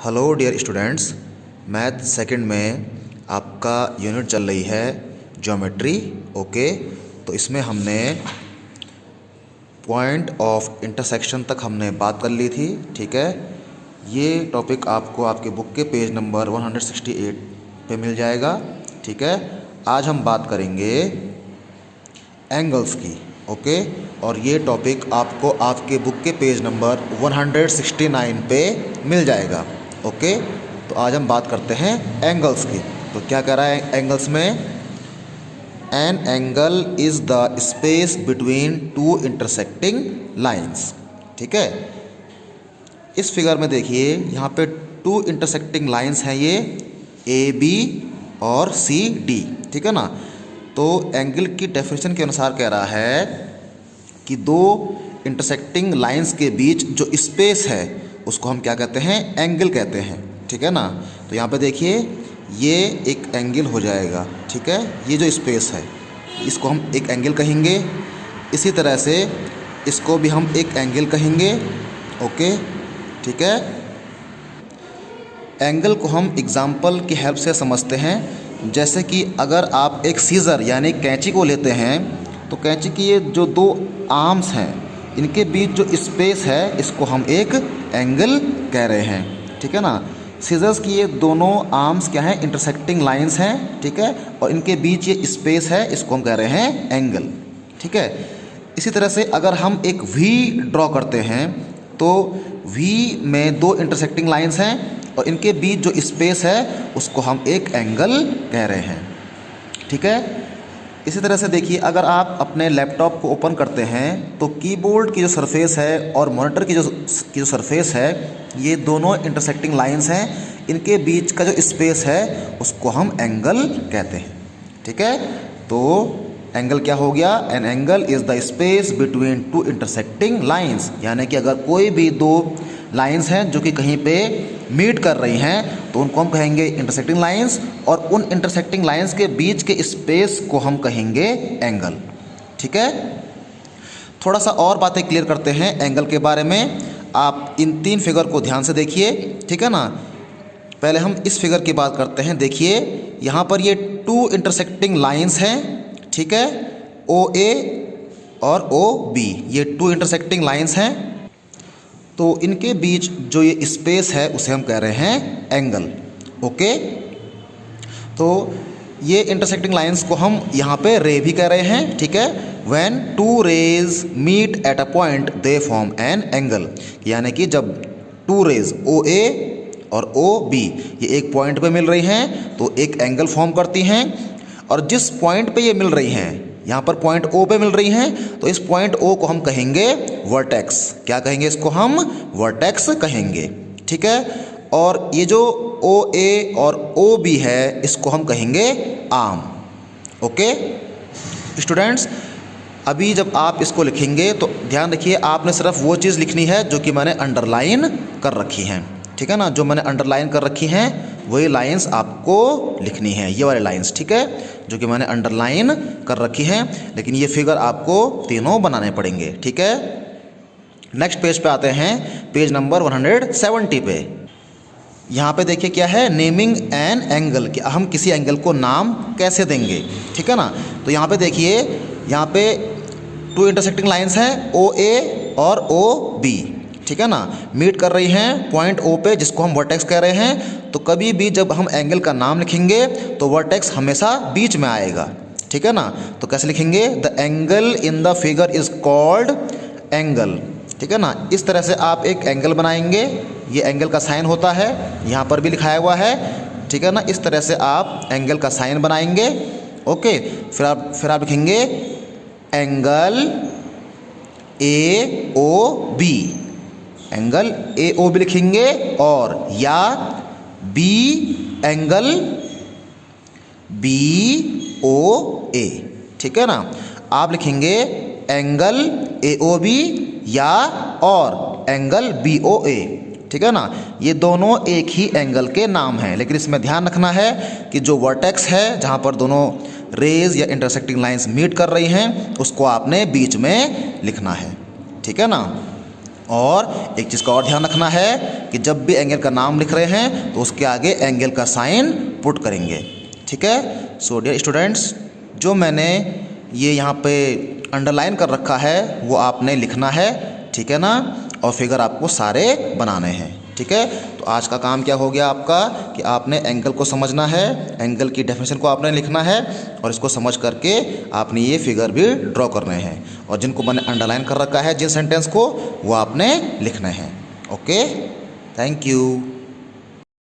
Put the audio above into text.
Hello dear students, math second में आपका unit चल रही है ज्योमेट्री। ओके, तो इसमें हमने पॉइंट ऑफ इंटरसेक्शन तक हमने बात कर ली थी। ठीक है, ये टॉपिक आपको आपके बुक के पेज नंबर 168 पे मिल जाएगा। ठीक है, आज हम बात करेंगे एंगल्स की। ओके, और ये टॉपिक आपको आपके बुक के पेज नंबर 169 पे मिल जाएगा। ओके, तो आज हम बात करते हैं एंगल्स की। तो क्या कह रहा है एंगल्स में? An angle is the space between two intersecting lines. ठीक है, इस फिगर में देखिए, यहाँ पे टू इंटरसेक्टिंग लाइंस हैं, ये ए बी और सी डी। ठीक है ना, तो एंगल की डेफिनेशन के अनुसार कह रहा है कि दो इंटरसेक्टिंग लाइंस के बीच जो स्पेस है उसको हम क्या कहते हैं? एंगल कहते हैं। ठीक है ना, तो यहाँ पे देखिए, ये एक एंगल हो जाएगा। ठीक है, ये जो स्पेस है इसको हम एक एंगल कहेंगे। इसी तरह से इसको भी हम एक एंगल कहेंगे। ओके, ठीक है, एंगल को हम एग्जाम्पल की हेल्प से समझते हैं। जैसे कि अगर आप एक सीज़र यानी कैंची को लेते हैं, तो कैंची की ये जो दो आर्म्स हैं, इनके बीच जो स्पेस है इसको हम एक एंगल कह रहे हैं। ठीक है ना, सीजर्स की ये दोनों आर्म्स क्या हैं? इंटरसेक्टिंग लाइंस हैं। ठीक है, और इनके बीच ये स्पेस है, इसको हम कह रहे हैं एंगल। ठीक है, इसी तरह से अगर हम एक वी ड्रॉ करते हैं, तो वी में दो इंटरसेक्टिंग लाइंस हैं और इनके बीच जो स्पेस है उसको हम एक एंगल कह रहे हैं। ठीक है, इसी तरह से देखिए, अगर आप अपने लैपटॉप को ओपन करते हैं तो कीबोर्ड की जो सरफेस है और मॉनिटर की जो सरफेस है, ये दोनों इंटरसेक्टिंग लाइंस हैं। इनके बीच का जो स्पेस है उसको हम एंगल कहते हैं। ठीक है, तो एंगल क्या हो गया? An angle is the space between two intersecting lines, यानी कि अगर कोई भी दो लाइंस हैं जो कि कहीं पे मीट कर रही हैं तो उनको हम कहेंगे इंटरसेक्टिंग लाइंस, और उन इंटरसेक्टिंग लाइंस के बीच के स्पेस को हम कहेंगे एंगल। ठीक है, थोड़ा सा और बातें क्लियर करते हैं एंगल के बारे में। आप इन तीन फिगर को ध्यान से देखिए। ठीक है ना, पहले हम इस फिगर की बात करते हैं। देखिए, यहाँ पर ये टू इंटरसेक्टिंग लाइंस हैं। ठीक है, ओ ए और ओ बी, ये टू इंटरसेक्टिंग लाइंस हैं। तो इनके बीच जो ये स्पेस है उसे हम कह रहे हैं एंगल। ओके, तो ये इंटरसेक्टिंग लाइंस को हम यहाँ पे रे भी कह रहे हैं। ठीक है, when two rays meet at a point they form an angle, यानी कि जब टू रेज ओ ए और ओ बी ये एक पॉइंट पे मिल रही हैं तो एक एंगल फॉर्म करती हैं। और जिस पॉइंट पे ये मिल रही हैं, यहाँ पर पॉइंट ओ पे मिल रही हैं, तो इस पॉइंट ओ को हम कहेंगे वर्टेक्स। क्या कहेंगे? इसको हम वर्टेक्स कहेंगे। ठीक है, और ये जो ओ ए और ओ बी है इसको हम कहेंगे आर्म। ओके स्टूडेंट्स, अभी जब आप इसको लिखेंगे तो ध्यान रखिए, आपने सिर्फ वो चीज़ लिखनी है जो कि मैंने अंडरलाइन कर रखी हैं। ठीक है ना, जो मैंने अंडरलाइन कर रखी हैं वही लाइंस आपको लिखनी है, ये वाली लाइंस। ठीक है, जो कि मैंने अंडरलाइन कर रखी हैं, लेकिन ये फिगर आपको तीनों बनाने पड़ेंगे। ठीक है, नेक्स्ट पेज पे आते हैं, पेज नंबर 170 पे। यहाँ पे देखिए क्या है? नेमिंग एन एंगल, कि हम किसी एंगल को नाम कैसे देंगे। ठीक है ना, तो यहाँ पे देखिए, यहाँ पे टू इंटरसेक्टिंग लाइंस हैं, ओ ए और ओ बी। ठीक है ना, मीट कर रही हैं पॉइंट ओ पे, जिसको हम वर्टेक्स कह रहे हैं। तो कभी भी जब हम एंगल का नाम लिखेंगे तो वर्टेक्स हमेशा बीच में आएगा। ठीक है ना, तो कैसे लिखेंगे? The angle in the figure is called angle. ठीक है ना, इस तरह से आप एक एंगल बनाएंगे। ये एंगल का साइन होता है, यहाँ पर भी लिखाया हुआ है। ठीक है ना, इस तरह से आप एंगल का साइन बनाएंगे। ओके, फिर आप लिखेंगे angle A O B, angle A O B लिखेंगे, और या बी एंगल बी ओ ए। ठीक है ना, आप लिखेंगे एंगल ए ओ बी या और एंगल बी ओ ए। ठीक है ना, ये दोनों एक ही एंगल के नाम हैं, लेकिन इसमें ध्यान रखना है कि जो वर्टेक्स है जहाँ पर दोनों रेज या इंटरसेक्टिंग लाइंस मीट कर रही हैं उसको आपने बीच में लिखना है। ठीक है ना, और एक चीज़ का और ध्यान रखना है कि जब भी एंगल का नाम लिख रहे हैं तो उसके आगे एंगल का साइन पुट करेंगे। ठीक है। सो डियर स्टूडेंट्स, जो मैंने ये यहाँ पे अंडरलाइन कर रखा है वो आपने लिखना है। ठीक है ना। और फिगर आपको सारे बनाने हैं। ठीक है। तो आज का काम क्या हो गया आपका कि आपने एंगल को समझना है, एंगल की डेफिनेशन को आपने लिखना है और इसको समझ करके आपने ये फिगर भी ड्रॉ करने हैं। और जिनको मैंने अंडरलाइन कर रखा है जिन सेंटेंस को, वो आपने लिखने हैं। Okay, thank you.